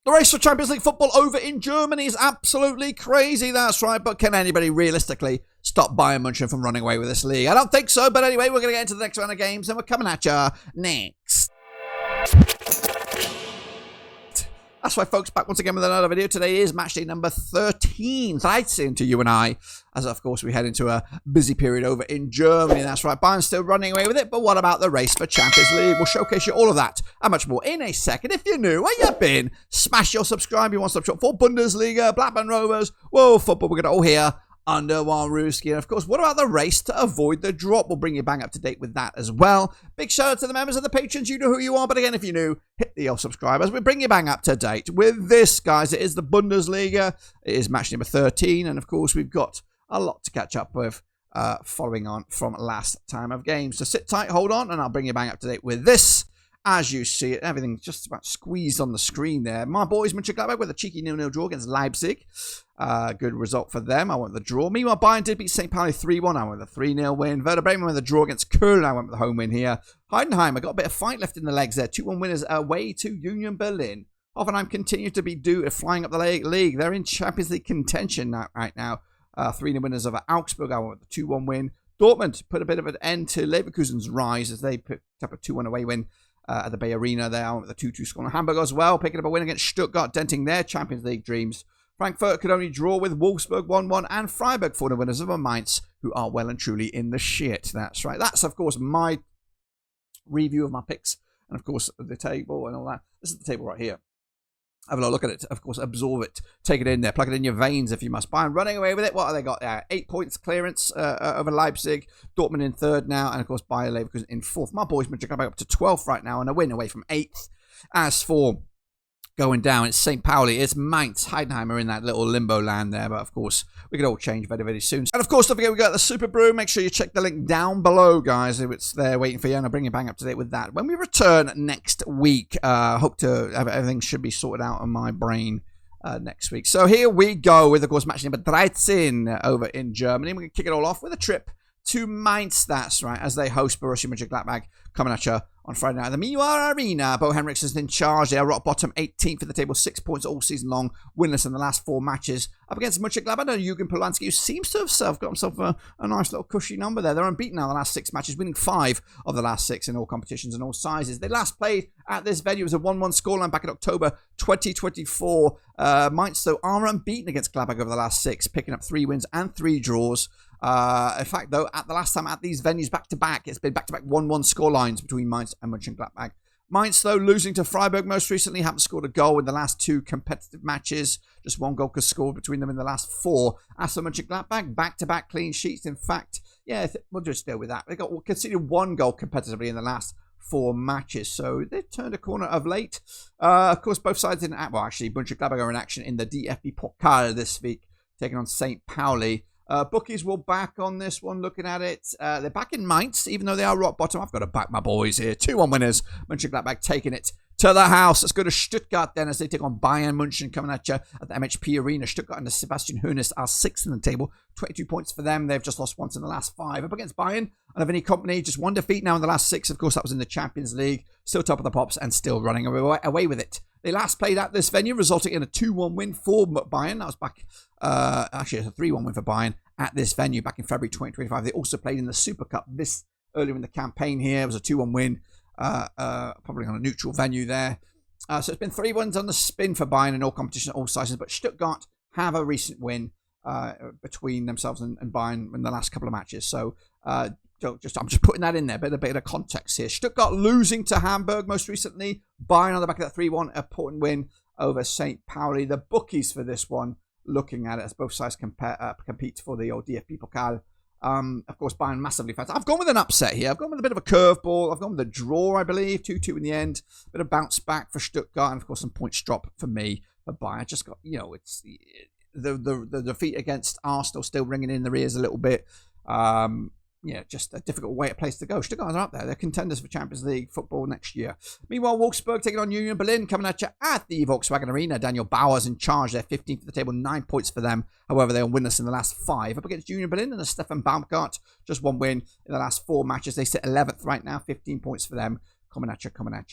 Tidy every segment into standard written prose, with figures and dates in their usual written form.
The race for Champions League football over in Germany is absolutely crazy, that's right. But can anybody realistically stop Bayern Munich from running away with this league? I don't think so, but anyway, we're going to get into the next round of games, and we're coming at you next. That's right, folks, back once again with another video. Today is match day number 13, 13 to you and I, as of course we head into a busy period over in Germany. That's right, Bayern's still running away with it, but what about the race for Champions League? We'll showcase you all of that and much more in a second. If you're new, where you been? Smash your subscribe, you want to stop shop for Bundesliga, Blackburn Rovers, World Football. We're going to all hear under one Ruski. And of course, what about the race to avoid the drop? We'll bring you bang up to date with that as well. Big shout out to the members of the patrons. You know who you are, but again, if you're new, hit the old subscribers. We bring you bang up to date with this, guys. It is the Bundesliga. It is match number 13, and of course, we've got a lot to catch up with following on from last time of games. So sit tight, hold on, and I'll bring you bang up to date with this. As you see it, everything's just about squeezed on the screen there. My boys, Mönchengladbach, with a cheeky 0-0 draw against Leipzig. Good result for them. I went with the draw. Meanwhile, Bayern did beat St. Pauli 3-1. I went with a 3-0 win. Werder Bremen with a draw against Köln. I went with the home win here. Heidenheim, I got a bit of fight left in the legs there. 2-1 winners away to Union Berlin. Hoffenheim continue to be flying up the league. They're in Champions League contention right now. 3-0 winners over Augsburg. I went with the 2-1 win. Dortmund put a bit of an end to Leverkusen's rise as they picked up a 2-1 away win at the Bay Arena there. I went with the 2-2 score. Hamburg as well, picking up a win against Stuttgart, denting their Champions League dreams. Frankfurt could only draw with Wolfsburg 1-1, and Freiburg for the winners over Mainz, who are well and truly in the shit. That's right. That's, of course, my review of my picks, and, of course, the table and all that. This is the table right here. Have a look at it. Of course, absorb it. Take it in there. Plug it in your veins if you must. Bayern running away with it. What have they got there? 8 points clearance over Leipzig. Dortmund in third now. And, of course, Bayern Leverkusen in fourth. My boys are going up to 12th right now and a win away from 8th. As for going down, it's St. Pauli, it's Mainz, Heidenheim are in that little limbo land there, but of course we could all change very, very soon. And of course, don't forget we got the Super Brew. Make sure you check the link down below, guys, if it's there waiting for you, and I'll bring you bang up to date with that when we return next week. Hope to have everything should be sorted out on my brain next week. So here we go with, of course, match number 13 over in Germany. We're going to kick it all off with a trip to Mainz, that's right, as they host Borussia Mönchengladbach, coming at you on Friday night at the Miwa Arena. Bo Henriksen is in charge. They are rock bottom, 18th for the table, 6 points all season long, winless in the last 4 matches. Up against Mönchengladbach, Jürgen Polanski, who seems to have got himself a nice little cushy number there. They're unbeaten now the last 6 matches, winning 5 of the last 6 in all competitions and all sizes. They last played at this venue. It was a 1-1 scoreline back in October 2024. Mainz, though, are unbeaten against Gladbach over the last 6, picking up 3 wins and 3 draws. In fact, though, at the last time at these venues back-to-back, it's been back-to-back 1-1 scorelines between Mainz and Mönchengladbach. Mainz, though, losing to Freiburg most recently, haven't scored a goal in the last 2 competitive matches. Just 1 goal was scored between them in the last 4. As for Mönchengladbach, back-to-back clean sheets. In fact, yeah, we'll just deal with that. They got conceded 1 goal competitively in the last 4 matches, so they've turned a corner of late. Of course, both sides in well, actually, Mönchengladbach are in action in the DFB Pokal this week, taking on St. Pauli. Bookies will back on this one, looking at it. They're back in Mainz, even though they are rock bottom. I've got to back my boys here. 2-1 winners. Mönchengladbach taking it to the house. Let's go to Stuttgart then as they take on Bayern München coming at you at the MHP Arena. Stuttgart and the Sebastian Hoeneß are 6th in the table. 22 points for them. They've just lost once in the last 5. Up against Bayern and Vinny Kompany, just 1 defeat now in the last 6. Of course, that was in the Champions League. Still top of the pops and still running away with it. They last played at this venue, resulting in a 2-1 win for Bayern. That was back, actually, it's a 3-1 win for Bayern at this venue back in February 2025. They also played in the Super Cup this earlier in the campaign here. It was a 2-1 win, probably on a neutral venue there. So it's been 3 wins on the spin for Bayern in all competitions, all sizes. But Stuttgart have a recent win between themselves and Bayern in the last couple of matches. So I'm just putting that in there, a bit of context here. Stuttgart losing to Hamburg most recently. Bayern on the back of that 3-1 important win over St. Pauli. The bookies for this one, looking at it as both sides compete for the old DFB Pokal. Of course, Bayern massively fans. I've gone with an upset here. I've gone with a bit of a curveball. I've gone with a draw, I believe. 2-2 in the end. Bit of bounce back for Stuttgart. And, of course, some points drop for me. For Bayern, just got, it's the defeat against Arsenal still ringing in the ears a little bit. Just a difficult place to go. Stuttgart are up there. They're contenders for Champions League football next year. Meanwhile, Wolfsburg taking on Union Berlin, coming at you at the Volkswagen Arena. Daniel Bauer's in charge. They're 15th for the table, 9 points for them. However, they're winless in the last 5. Up against Union Berlin and Stefan Baumgart, just 1 win in the last 4 matches. They sit 11th right now, 15 points for them. coming at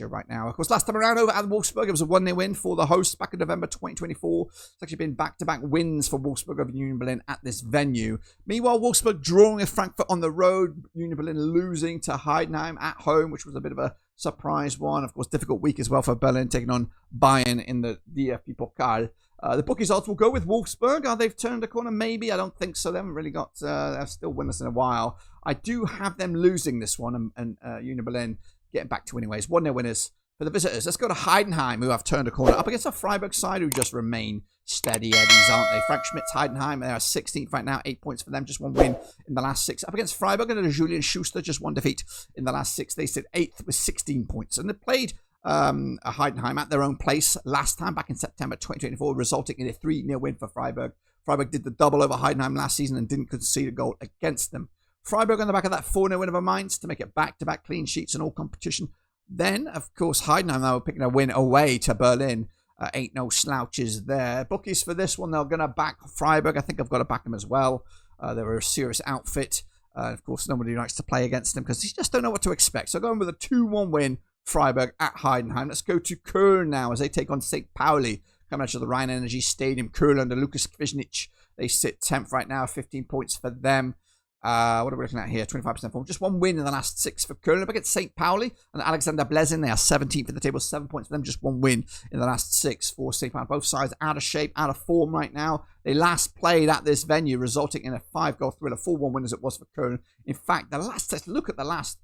you right now. Of course, last time around over at Wolfsburg, it was a 1-0 win for the hosts back in November 2024. It's actually been back-to-back wins for Wolfsburg over Union Berlin at this venue. Meanwhile, Wolfsburg drawing with Frankfurt on the road. Union Berlin losing to Heidenheim at home, which was a bit of a surprise one. Of course, difficult week as well for Berlin, taking on Bayern in the DFB Pokal. The bookies odds will go with Wolfsburg. They've turned a corner? Maybe. I don't think so. They haven't really got... they're still winless in a while. I do have them losing this one, and Union Berlin getting back to winning ways. 1-0 winners for the visitors. Let's go to Heidenheim, who have turned a corner up against a Freiburg side who just remain steady eddies, aren't they? Frank Schmidt's Heidenheim, they are 16th right now, 8 points for them, just one win in the last 6. Up against Freiburg and Julian Schuster, just one defeat in the last 6. They sit 8th with 16 points. And they played Heidenheim at their own place last time, back in September 2024, resulting in a 3-0 win for Freiburg. Freiburg did the double over Heidenheim last season and didn't concede a goal against them. Freiburg on the back of that 4-0 win over Mainz to make it back-to-back clean sheets in all competition. Then, of course, Heidenheim now picking a win away to Berlin. Ain't no slouches there. Bookies for this one, they're going to back Freiburg. I think I've got to back them as well. They're a serious outfit. Of course, nobody likes to play against them because you just don't know what to expect. So going with a 2-1 win, Freiburg at Heidenheim. Let's go to Köln now as they take on St. Pauli. Coming out of the Rhein Energy Stadium. Köln under Lukas Kwasniok. They sit 10th right now, 15 points for them. What are we looking at here? 25% form. Just one win in the last 6 for Köln. Up against St. Pauli and Alexander Blezin. They are 17th in the table, 7 points for them. Just one win in the last 6 for St. Pauli. Both sides out of shape, out of form right now. They last played at this venue, resulting in a 5-goal thriller. 4-1 win as it was for Köln. In fact, let's look at the last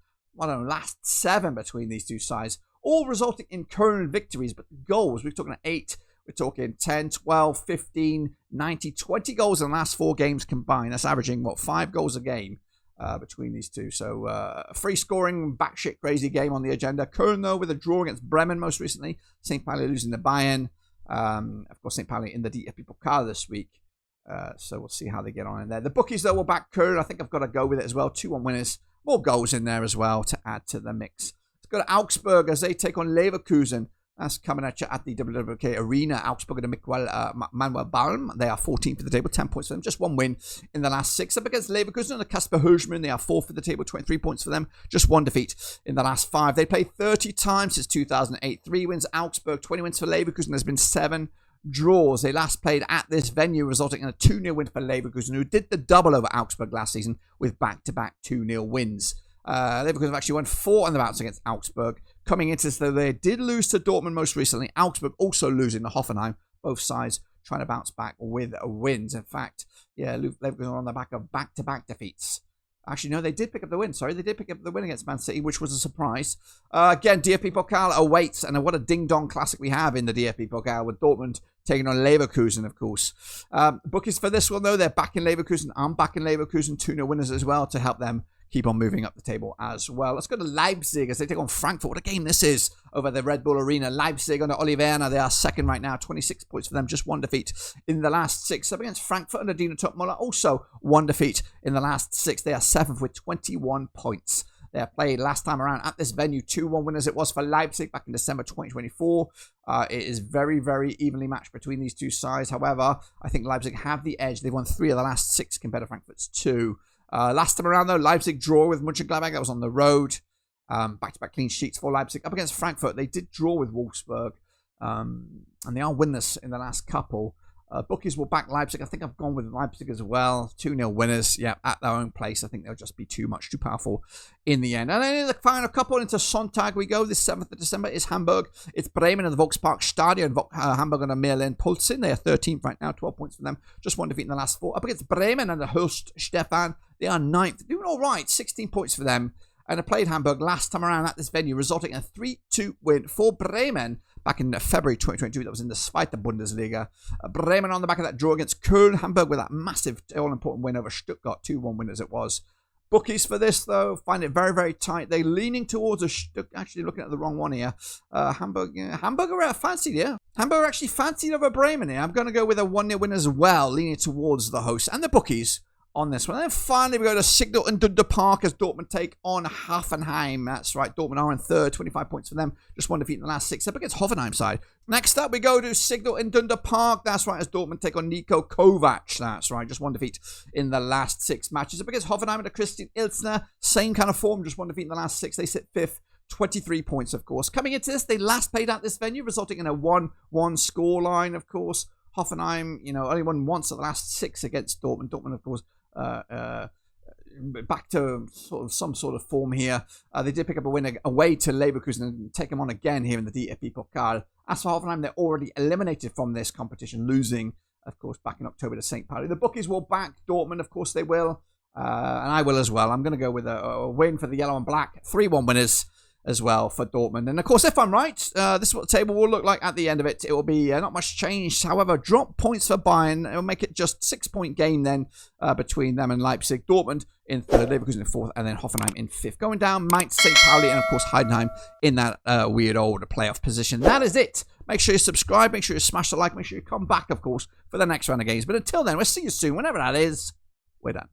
7 between these two sides. All resulting in Köln victories, but the goals, we're talking 8. We're talking 10, 12, 15, 90, 20 goals in the last 4 games combined. That's averaging, 5 goals a game between these two. So, free scoring, batshit crazy game on the agenda. Köln, though, with a draw against Bremen most recently. St. Pauli losing to Bayern. Of course, St. Pauli in the DFB Pokal this week. So, we'll see how they get on in there. The bookies, though, will back Köln. I think I've got to go with it as well. 2-1 winners. More goals in there as well to add to the mix. Let's go to Augsburg as they take on Leverkusen. That's coming at you at the WWK Arena. Augsburg and Manuel Balm. They are 14th for the table, 10 points for them. Just one win in the last 6. Up against Leverkusen and Kasper Hirschmann. They are 4th for the table, 23 points for them. Just one defeat in the last 5. They played 30 times since 2008. 3 wins Augsburg, 20 wins for Leverkusen. There's been 7 draws. They last played at this venue, resulting in a 2-0 win for Leverkusen, who did the double over Augsburg last season with back-to-back 2-0 wins. Leverkusen have actually won 4 on the bounce against Augsburg. Coming into this, though, they did lose to Dortmund most recently. Augsburg also losing to Hoffenheim. Both sides trying to bounce back with wins. In fact, Leverkusen are on the back of back-to-back defeats. Actually, no, they did pick up the win. Sorry, they did pick up the win against Man City, which was a surprise. Again, DFB Pokal awaits, and what a ding-dong classic we have in the DFB Pokal with Dortmund taking on Leverkusen, of course. Bookies for this one, though, they're backing Leverkusen. I'm backing Leverkusen, 2-0 winners as well to help them keep on moving up the table as well. Let's go to Leipzig as they take on Frankfurt. What a game this is over the Red Bull Arena. Leipzig under Oli Werner. They are 2nd right now. 26 points for them. Just one defeat in the last 6. Up against Frankfurt under Dino Topmuller. Also one defeat in the last 6. They are 7th with 21 points. They have played last time around at this venue. 2-1 winners it was for Leipzig back in December 2024. It is very, very evenly matched between these two sides. However, I think Leipzig have the edge. They've won 3 of the last 6 compared to Frankfurt's 2. Last time around, though, Leipzig draw with Mönchengladbach. That was on the road. Back-to-back clean sheets for Leipzig. Up against Frankfurt, they did draw with Wolfsburg. And they are winless in the last couple. Bookies will back Leipzig. I think I've gone with Leipzig as well. 2-0 winners, at their own place. I think they'll just be too powerful in the end. And then in the final couple, into Sonntag we go. This 7th of December is Hamburg. It's Bremen and the Volksparkstadion. Hamburg and the Merlin-Pulzin. They are 13th right now, 12 points for them. Just one defeat in the last 4. Up against Bremen and the Hurst Stefan. They are 9th. Doing all right, 16 points for them. And they played Hamburg last time around at this venue, resulting in a 3-2 win for Bremen. Back in February 2022, that was in the Zweite Bundesliga. Bremen on the back of that draw against Köln. Hamburg with that massive, all-important win over Stuttgart. 2-1 win as it was. Bookies for this, though, find it very, very tight. They're leaning towards actually looking at the wrong one here. Hamburg are fancied, yeah. Hamburg are actually fancied over Bremen here. I'm going to go with a 1-0 win as well, leaning towards the hosts and the bookies on this one. And then finally, we go to Signal and Iduna Park as Dortmund take on Hoffenheim. That's right, Dortmund are in 3rd, 25 points for them. Just one defeat in the last 6, up against Hoffenheim side. Next up, we go to Signal and Iduna Park. That's right, as Dortmund take on Nico Kovac. That's right, just one defeat in the last 6 matches. Up against Hoffenheim and Christian Ilsner. Same kind of form, just one defeat in the last 6. They sit 5th. 23 points, of course. Coming into this, they last played at this venue, resulting in a 1-1 scoreline, of course. Hoffenheim, only won once of the last 6 against Dortmund. Dortmund, of course, back to some sort of form here. They did pick up a win away to Leverkusen and take them on again here in the DFB Pokal. As for Hoffenheim, they're already eliminated from this competition, losing, of course, back in October to St. Pauli. The bookies will back Dortmund, of course they will, and I will as well. I'm going to go with a win for the yellow and black, 3-1 winners as well for Dortmund. And of course, if I'm right, this is what the table will look like at the end of it. It will be not much change. However, drop points for Bayern. It will make it just 6-point game then between them and Leipzig. Dortmund in third, Leverkusen in fourth, and then Hoffenheim in fifth. Going down, Mainz, St. Pauli, and of course Heidenheim in that weird old playoff position. That is it. Make sure you subscribe. Make sure you smash the like. Make sure you come back, of course, for the next round of games. But until then, we'll see you soon. Whenever that is, we're done.